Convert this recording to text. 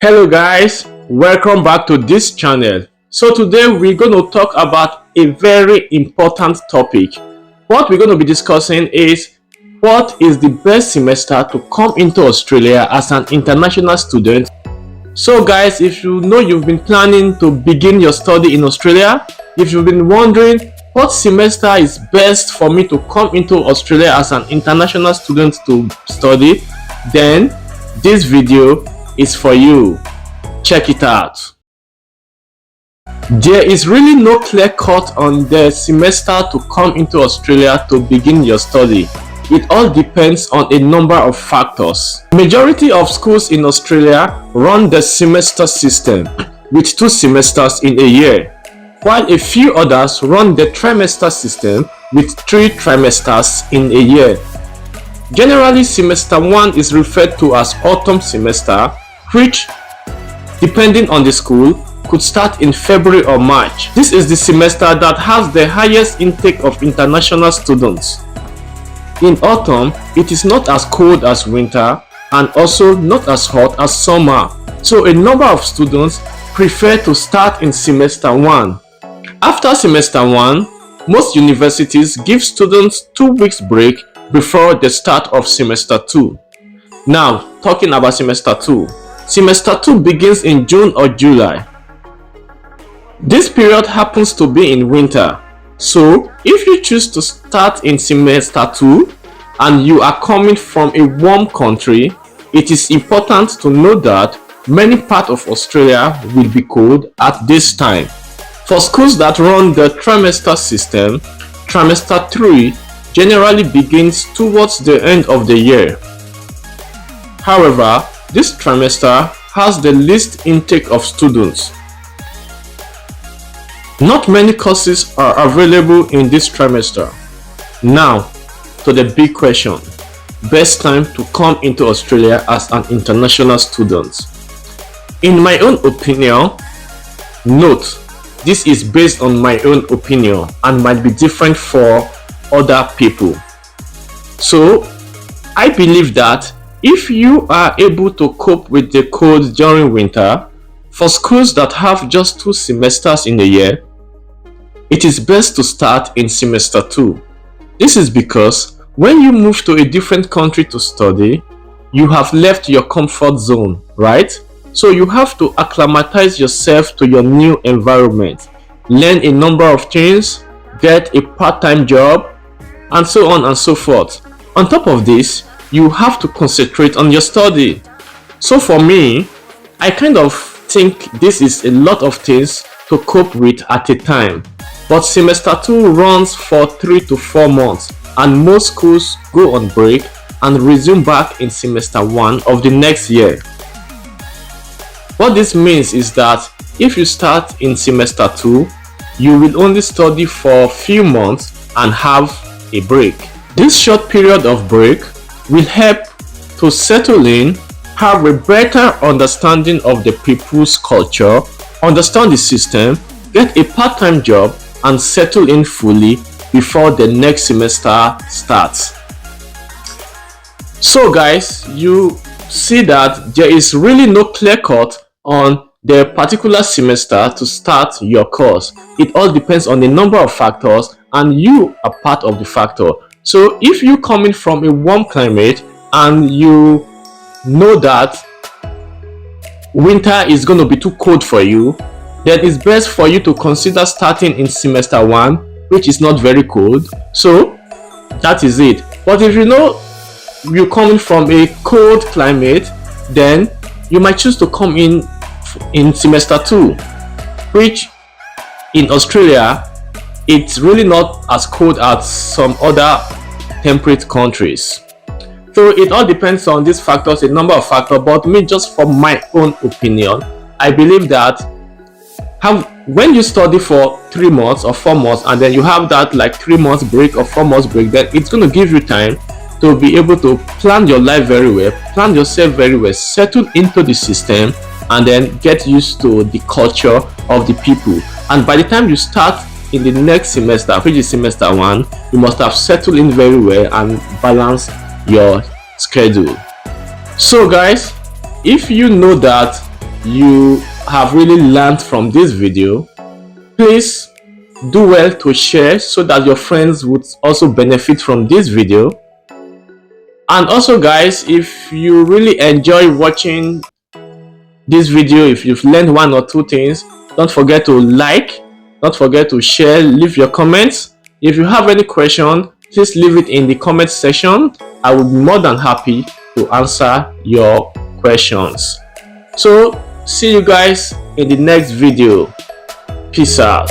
Hello guys, welcome back to this channel. So today we're going to talk about a very important topic. What we're going to be discussing is what is the best semester to come into Australia as an international student. So guys, if you know you've been planning to begin your study in Australia, if you've been wondering what semester is best for me to come into Australia as an international student to study, then this video is for you. Check it out. There is really no clear cut on the semester to come into Australia to begin your study. It all depends on a number of factors. Majority of schools in Australia run the semester system with 2 semesters in a year, while a few others run the trimester system with 3 trimesters in a year. Generally, semester 1 is referred to as autumn semester, which, depending on the school, could start in February or March. This is the semester that has the highest intake of international students. In autumn, it is not as cold as winter and also not as hot as summer, so a number of students prefer to start in semester 1. After semester 1, most universities give students 2 weeks break before the start of semester 2. Now, talking about semester 2. Semester 2 begins in June or July. This period happens to be in winter. So, if you choose to start in semester 2 and you are coming from a warm country, it is important to know that many parts of Australia will be cold at this time. For schools that run the trimester system, trimester 3 generally begins towards the end of the year. However, this trimester has the least intake of students. Not many courses are available in this trimester. Now, to the big question: best time to come into Australia as an international student. In my own opinion, note, this is based on my own opinion and might be different for other people. So, I believe that if you are able to cope with the cold during winter, for schools that have just 2 semesters in a year, it is best to start in semester 2. This is because when you move to a different country to study, you have left your comfort zone, right? So you have to acclimatize yourself to your new environment, learn a number of things, get a part-time job, and so on and so forth. On top of this, you have to concentrate on your study. So for me, I kind of think this is a lot of things to cope with at a time. But semester 2 runs for 3 to 4 months and most schools go on break and resume back in semester 1 of the next year. What this means is that if you start in semester 2, you will only study for a few months and have a break. This short period of break will help to settle in, have a better understanding of the people's culture, understand the system, get a part-time job, and settle in fully before the next semester starts. So guys, you see that there is really no clear cut on the particular semester to start your course. It all depends on a number of factors and you are part of the factor. So if you're coming from a warm climate and you know that winter is going to be too cold for you, then it's best for you to consider starting in semester 1, which is not very cold. So that is it. But if you know you're coming from a cold climate, then you might choose to come in semester 2, which in Australia, it's really not as cold as some other temperate countries. So it all depends on these factors, a number of factors, but me, just from my own opinion, I believe that when you study for 3 months or 4 months and then you have that like 3 months break or 4 months break, then it's going to give you time to be able to plan your life very well, plan yourself very well, settle into the system, and then get used to the culture of the people. And by the time you start in the next semester, which is semester 1, you must have settled in very well and balanced your schedule. So guys, if you know that you have really learned from this video, please do well to share so that your friends would also benefit from this video. And also guys, if you really enjoy watching this video, if you've learned one or two things, don't forget to like, don't forget to share, leave your comments. If you have any question, please leave it in the comment section. I would be more than happy to answer your questions. So see you guys in the next video. Peace out.